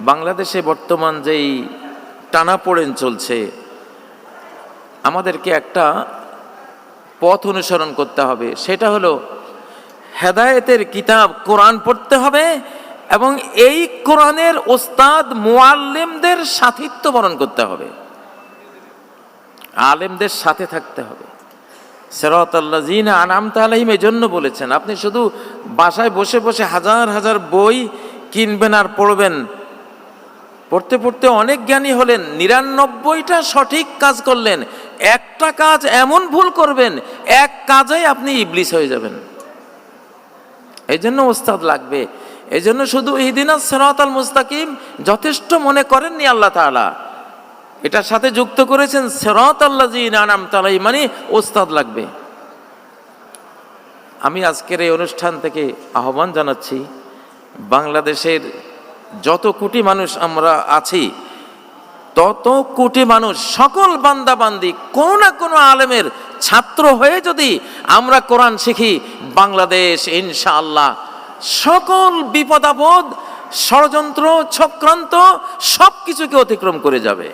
বাংলাদেশে বর্তমান যেই টানাপোড়েন চলছে, আমাদেরকে একটা পথ অনুসরণ করতে হবে। সেটা হলো হেদায়েতের কিতাব কোরআন পড়তে হবে এবং এই কোরআনের ওস্তাদ মুআল্লিমদের সাথিত্ব বরণ করতে হবে, আলেমদের সাথে থাকতে হবে। সিরাতাল্লাযীনা আনআমতা আলাইহিম এজন্য বলেছেন, আপনি শুধু বাসায় বসে বসে হাজার হাজার বই কিনবেন আর পড়বেন, পড়তে পড়তে অনেক জ্ঞানী হলেন, ৯৯টা সঠিক কাজ করলেন, একটা কাজ এমন ভুল করবেন, এক কাজেই আপনি ইবলিস হয়ে যাবেন। এই জন্য ওস্তাদ লাগবে। এই জন্য শুধু ইহদিনাস সিরাতাল মুস্তাকিম যথেষ্ট মনে করেননি আল্লাহ তাআলা, এটার সাথে যুক্ত করেছেন সিরাতাল্লাযীনা আনআমতা আলাইহিম, মানে ওস্তাদ লাগবে। আমি আজকের এই অনুষ্ঠান থেকে আহ্বান জানাচ্ছি, বাংলাদেশের যত কোটি মানুষ আমরা আছি, তত কোটি মানুষ, সকল বান্দা বান্দি কোনো না কোনো আলেমের ছাত্র হয়ে যদি আমরা কোরআন শিখি, বাংলাদেশ ইনশাআল্লাহ সকল বিপদ আপদ, ষড়যন্ত্র, চক্রান্ত সব কিছুকে অতিক্রম করে যাবে।